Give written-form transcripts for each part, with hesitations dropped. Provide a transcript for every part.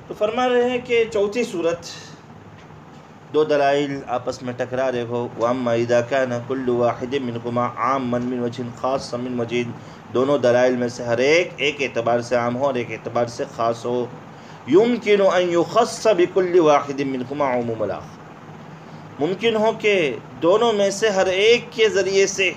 تو فرما رہے ہیں کہ چوتھی صورت دو دلائل آپس میں ٹکرا رہے ہو، وَأَمَّا إِذَا كَانَ كُلُّ وَاحِدٍ مِّنْهُمَا عَامًّا مِّنْ وَجْهٍ خَاصًّا مِّن وَجْهٍ، دونوں دلائل میں سے ہر ایک اعتبار سے عام ہو اور ایک اعتبار سے خاص ہو، يُمْكِنُ أَن يُخَصَّ بِكُلِّ وَاحِدٍ مِّنْهُمَا عُمُومُ الْآخَرِ، ممکن ہو کہ دونوں میں سے ہر ایک کے ذریعے سے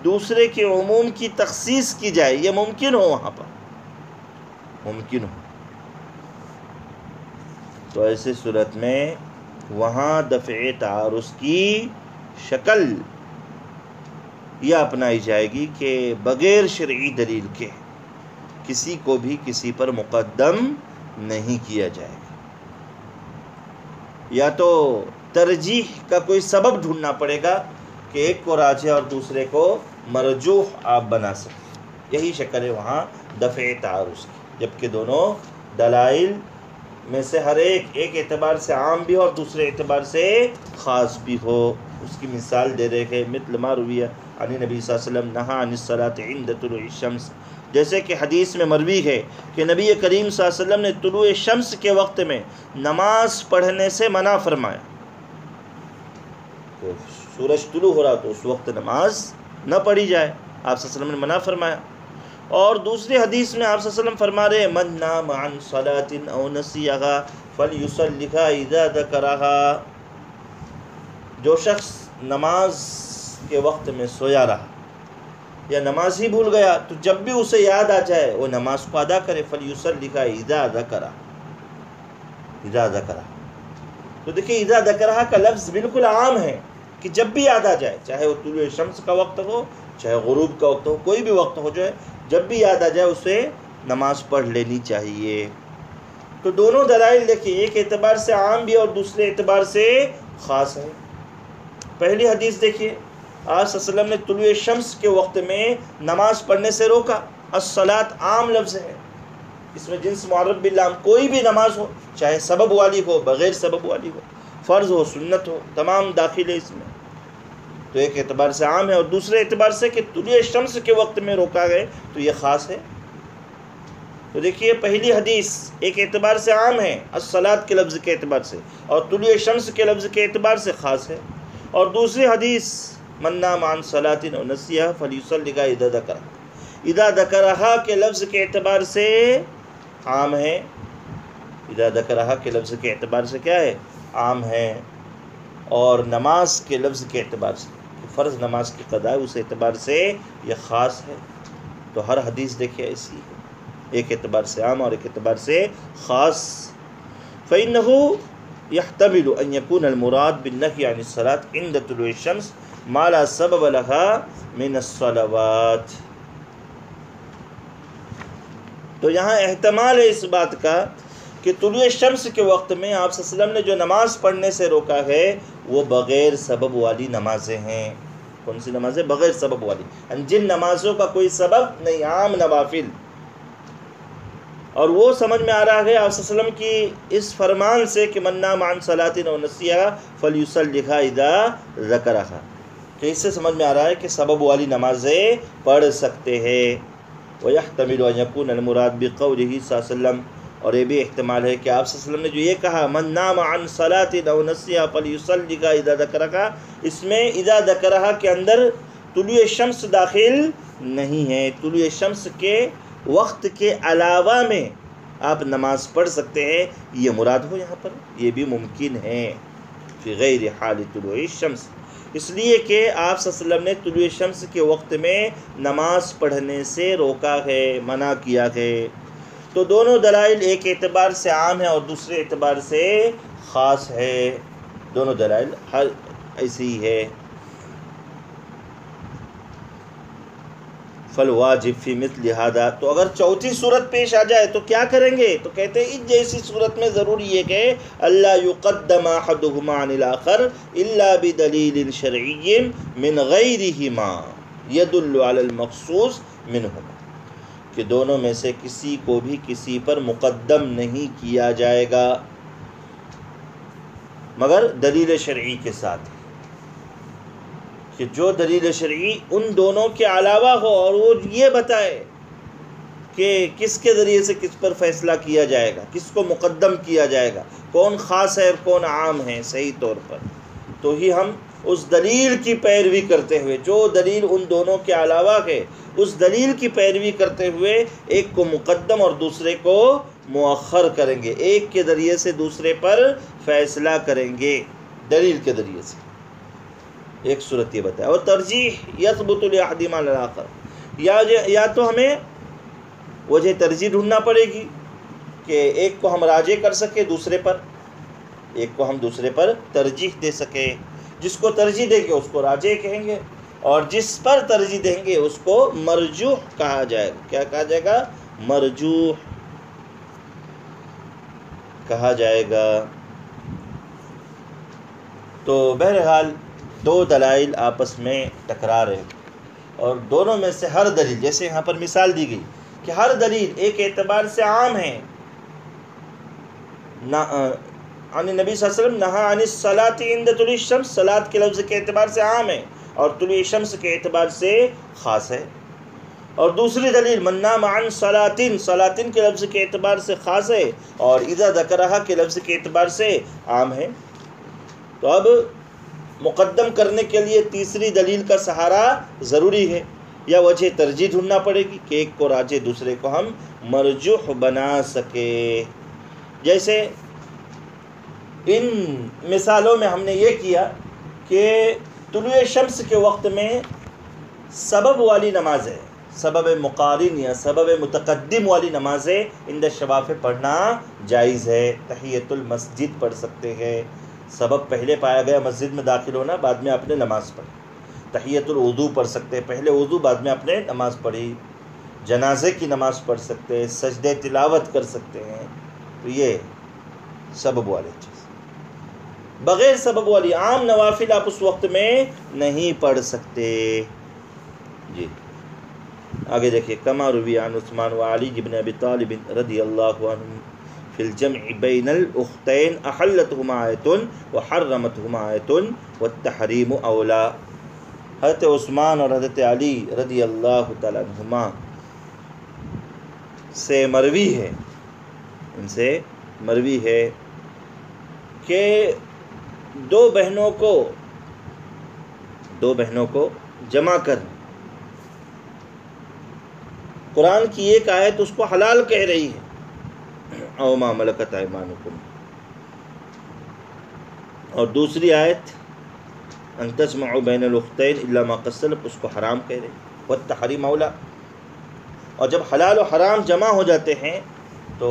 دوسرے کے عموم کی تخصیص کی جائے، یہ ممکن ہو، وہاں پر ممکن ہو، تو ایسے صورت میں وہاں دفع تعارض کی شکل یہ اپنائی جائے گی کہ بغیر شرعی دلیل کے کسی کو بھی کسی پر مقدم نہیں کیا جائے گا، یا تو ترجیح کا کوئی سبب ڈھونڈنا پڑے گا کہ ایک کو راجح اور دوسرے کو مرجوح آپ بنا سکیں، یہی شکل ہے وہاں دفع تعارض کی، جبکہ دونوں دلائل میں سے ہر ایک اعتبار سے عام بھی ہو اور دوسرے اعتبار سے خاص بھی ہو۔ اس کی مثال دے رہے ہیں مثل ما روی عن نبی صلی اللہ علیہ وسلم نہا عن الصلاۃ عند طلوع الشمس، جیسے کہ حدیث میں مروی ہے کہ نبی کریم صلی اللہ علیہ وسلم نے طلوع شمس کے وقت میں نماز پڑھنے سے منع فرمایا، تو سورج طلوع ہو رہا تو اس وقت نماز نہ پڑھی جائے، آپ صلی اللہ علیہ وسلم نے منع فرمایا۔ اور دوسری حدیث میں آپ صلی اللہ علیہ وسلم فرما رہے ہیں من نام عن صلاۃ او نسیھا فلیصلیھا اذا ذکرھا، جو شخص نماز کے وقت میں سویا رہا یا نماز ہی بھول گیا تو جب بھی اسے یاد آ جائے وہ نماز کو ادا کرے، فلیصلیھا اذا ذکرھا، اذا ذکرھا، تو دیکھیں اذا ذکرھا کا لفظ بالکل عام ہے کہ جب بھی یاد آ جائے، چاہے وہ طلوع شمس کا وقت ہو چاہے غروب کا وقت ہو، کوئی بھی وقت ہو جائے، جب بھی یاد آ جائے اسے نماز پڑھ لینی چاہیے۔ تو دونوں دلائل دیکھیے، ایک اعتبار سے عام بھی اور دوسرے اعتبار سے خاص ہے۔ پہلی حدیث دیکھیے، آپ صلی اللہ علیہ وسلم نے طلوع شمس کے وقت میں نماز پڑھنے سے روکا، الصلاۃ عام لفظ ہے، اس میں جنس معرب باللام، کوئی بھی نماز ہو چاہے سبب والی ہو بغیر سبب والی ہو، فرض ہو سنت ہو، تمام داخل ہے اس میں، تو ایک اعتبار سے عام ہے اور دوسرے اعتبار سے کہ طلوع شمس کے وقت میں روکا گئے تو یہ خاص ہے۔ تو دیکھیے پہلی حدیث ایک اعتبار سے عام ہے الصلاۃ کے لفظ کے اعتبار سے، اور طلوع شمس کے لفظ کے اعتبار سے خاص ہے، اور دوسری حدیث من نام عن صلاۃ او نسیھا فلیصلیھا اذا ذکرھا، اذا ذکرھا کے لفظ کے اعتبار سے عام ہے، اذا ذکرھا کے لفظ کے اعتبار سے کیا ہے، عام ہے، اور نماز کے لفظ کے اعتبار سے فرض نماز کی قضاء اس اعتبار سے یہ خاص ہے۔ تو ہر حدیث دیکھیے ایسی ہے، ایک اعتبار سے عام اور ایک اعتبار سے خاص۔ فإنه يحتمل أن يكون المراد بالنهي عن الصلاة عند طلوع الشمس ما لا سبب لها من الصلوات، تو یہاں احتمال ہے اس بات کا کہ طلوع شمس کے وقت میں آپ صلی اللہ علیہ وسلم نے جو نماز پڑھنے سے روکا ہے وہ بغیر سبب والی نمازیں ہیں۔ کون سی نمازیں؟ بغیر سبب والی، جن نمازوں کا کوئی سبب نہیں، عام نوافل، اور وہ سمجھ میں آ رہا ہے آپ صلی اللہ علیہ وسلم کی اس فرمان سے کہ من نام عن صلاۃ او نسیھا فلیصلیھا اذا ذکرھا، کہ اس سے سمجھ میں آ رہا ہے کہ سبب والی نمازیں پڑھ سکتے ہیں۔ وَيَحْتَمِلُ أَن يَكُونَ الْمُرَادُ بِقَوْلِهِ صلی اللہ علیہ وسلم، اور یہ بھی احتمال ہے کہ آپ صلی اللہ علیہ وسلم نے جو یہ کہا من نام عن صلاۃ او نسیھا فلیصلیھا اذا ذکرھا، اس میں اذا ذکرھا کے اندر طلوع شمس داخل نہیں ہے، طلوع شمس کے وقت کے علاوہ میں آپ نماز پڑھ سکتے ہیں، یہ مراد ہو یہاں پر، یہ بھی ممکن ہے فی غیر حال طلوع الشمس، اس لیے کہ آپ صلی اللہ علیہ وسلم نے طلوع شمس کے وقت میں نماز پڑھنے سے روکا ہے، منع کیا ہے۔ تو دونوں دلائل ایک اعتبار سے عام ہے اور دوسرے اعتبار سے خاص ہے، دونوں دلائل ایسی ہی ہے۔ فالواجب فی مثل ھذا، تو اگر چوتھی صورت پیش آ جائے تو کیا کریں گے؟ تو کہتے ہیں اس جیسی صورت میں ضروری ہے کہ اللہ یقدم احدہما عن الاخر الا بدلیل شرعی من غیرہما یدل علی المخصوص منہما، کہ دونوں میں سے کسی کو بھی کسی پر مقدم نہیں کیا جائے گا مگر دلیل شرعی کے ساتھ، کہ جو دلیل شرعی ان دونوں کے علاوہ ہو اور وہ یہ بتائے کہ کس کے ذریعے سے کس پر فیصلہ کیا جائے گا، کس کو مقدم کیا جائے گا، کون خاص ہے اور کون عام ہے صحیح طور پر، تو ہی ہم اس دلیل کی پیروی کرتے ہوئے، جو دلیل ان دونوں کے علاوہ ہے، اس دلیل کی پیروی کرتے ہوئے ایک کو مقدم اور دوسرے کو مؤخر کریں گے، ایک کے ذریعے سے دوسرے پر فیصلہ کریں گے دلیل کے ذریعے سے۔ ایک صورت یہ بتایا۔ اور ترجیح یثبت لأحدہما علی الآخر، یا تو ہمیں وجہ ترجیح ڈھونڈنا پڑے گی کہ ایک کو ہم راجح کر سکے دوسرے پر، ایک کو ہم دوسرے پر ترجیح دے سکے، جس کو ترجیح دیں گے اس کو راجح کہیں گے، اور جس پر ترجیح دیں گے اس کو مرجوح کہا جائے گا۔ کیا کہا جائے گا؟ مرجوح کہا جائے گا۔ تو بہرحال دو دلائل آپس میں ٹکرا رہے، اور دونوں میں سے ہر دلیل، جیسے یہاں پر مثال دی گئی کہ ہر دلیل ایک اعتبار سے عام ہے، عن نبی صلی اللہ علیہ وسلم نہا عن الصلاۃ عند طلوع الشمس، صلاۃ کے لفظ کے اعتبار سے عام ہے اور طلوع شمس کے اعتبار سے خاص ہے، اور دوسری دلیل من نام عن صلاۃ، صلاۃ کے لفظ کے اعتبار سے خاص ہے اور اذا ذکرہا کے لفظ کے اعتبار سے عام ہے۔ تو اب مقدم کرنے کے لیے تیسری دلیل کا سہارا ضروری ہے، یا وجہ ترجیح ڈھونڈنا پڑے گی کہ ایک کو راجح دوسرے کو ہم مرجوح بنا سکے۔ جیسے ان مثالوں میں ہم نے یہ کیا کہ طلوع شمس کے وقت میں سبب والی نمازیں، سبب مقارن یا سبب متقدم والی نمازیں عند الشفاف پڑھنا جائز ہے۔ تحیۃ المسجد پڑھ سکتے ہیں، سبب پہلے پایا گیا مسجد میں داخل ہونا، بعد میں آپ نے نماز پڑھی۔ تحیۃ الوضو پڑھ سکتے ہیں، پہلے وضو بعد میں آپ نے نماز پڑھی۔ جنازے کی نماز پڑھ سکتے ہیں، سجدے تلاوت کر سکتے ہیں۔ تو یہ سبب والی چیز۔ بغیر سبب والی عام نوافل آپ اس وقت میں نہیں پڑھ سکتے۔ جی آگے دیکھیے، کما روی عن عثمان وعلی بن ابی طالب رضی اللہ عنہ فی الجمع بین الاختین احلتہما آیۃ وحرمتہما آیۃ والتحریم اولا۔ حضرت عثمان اور حضرت علی رضی اللہ تعالیٰ عنہما سے مروی ہے، ان سے مروی ہے کہ دو بہنوں کو جمع کر قرآن کی ایک آیت اس کو حلال کہہ رہی ہے، او ما ملکت ایمانکم، اور دوسری آیت ان تجمعوا بین الاختین الا ما قد سلف اس کو حرام کہہ رہی ہے، والتحریم اولا۔ اور جب حلال و حرام جمع ہو جاتے ہیں تو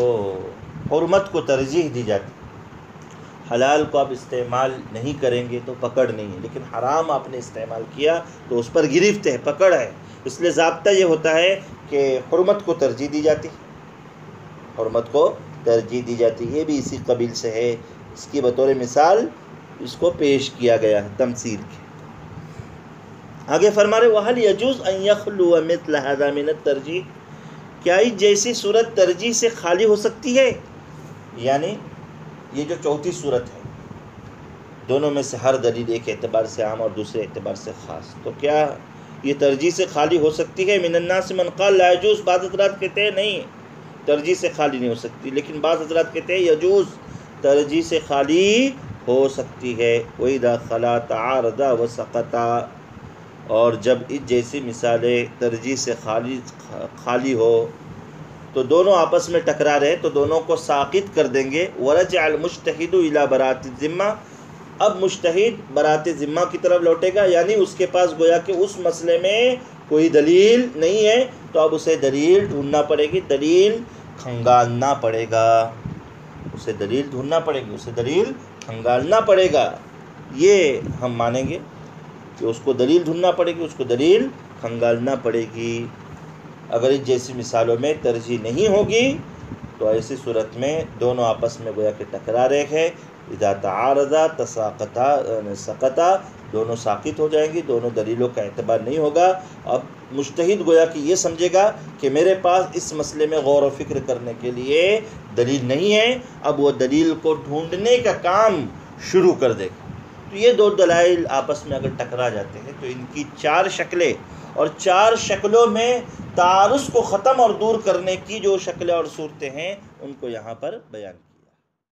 حرمت کو ترجیح دی جاتی ہے۔ حلال کو آپ استعمال نہیں کریں گے تو پکڑ نہیں ہے، لیکن حرام آپ نے استعمال کیا تو اس پر گرفت ہے، پکڑ ہے۔ اس لیے ضابطہ یہ ہوتا ہے کہ حرمت کو ترجیح دی جاتی ہے، حرمت کو ترجیح دی جاتی ہے۔ یہ بھی اسی قبیل سے ہے، اس کی بطور مثال اس کو پیش کیا گیا ہے تمثیل کے۔ آگے فرما رہے وَهَلْ يَجُوزُ أَن يَخْلُوَ مِثْلَ هَذَا مِنَ التَّرْجِيحِ، کیا اس جیسی صورت ترجیح سے خالی ہو سکتی ہے؟ یعنی یہ جو چوتھی صورت ہے، دونوں میں سے ہر دلیل ایک اعتبار سے عام اور دوسرے اعتبار سے خاص، تو کیا یہ ترجیح سے خالی ہو سکتی ہے؟ من الناس من قال لا يجوز، بعض حضرات کہتے ہیں نہیں، ترجیح سے خالی نہیں ہو سکتی، لیکن بعض حضرات کہتے ہیں یجوز، ترجیح سے خالی ہو سکتی ہے۔ وَإِذَا خَلَا تَعَارَضَ وَسَقَطَ، اور جب اس جیسی مثالیں ترجیح سے خالی ہو تو دونوں آپس میں ٹکرا رہے تو دونوں کو ساقط کر دیں گے۔ وَرَجَعَ الْمُجْتَهِدُ إِلَى بَرَاءَةِ الذِّمَّةِ، اب مجتہد برات ذمہ کی طرف لوٹے گا، یعنی اس کے پاس گویا کہ اس مسئلے میں کوئی دلیل نہیں ہے، تو اب اسے دلیل ڈھونڈنا پڑے گی، دلیل کھنگالنا پڑے گا، اسے دلیل ڈھونڈنا پڑے گی، اسے دلیل کھنگالنا پڑے گا۔ یہ ہم مانیں گے کہ اس کو دلیل ڈھونڈنا پڑے گی، اس کو دلیل کھنگالنا پڑے گی۔ اگر اس جیسی مثالوں میں ترجیح نہیں ہوگی تو ایسی صورت میں دونوں آپس میں گویا کہ ٹکرا رہے ہیں، اذا تعارضا تساقطا، سقطا، دونوں ساقط ہو جائیں گی، دونوں دلیلوں کا اعتبار نہیں ہوگا۔ اب مجتہد گویا کہ یہ سمجھے گا کہ میرے پاس اس مسئلے میں غور و فکر کرنے کے لیے دلیل نہیں ہے، اب وہ دلیل کو ڈھونڈنے کا کام شروع کر دے گا۔ تو یہ دو دلائل آپس میں اگر ٹکرا جاتے ہیں تو ان کی چار شکلیں، اور چار شکلوں میں تعارض کو ختم اور دور کرنے کی جو شکلیں اور صورتیں ہیں ان کو یہاں پر بیان کی۔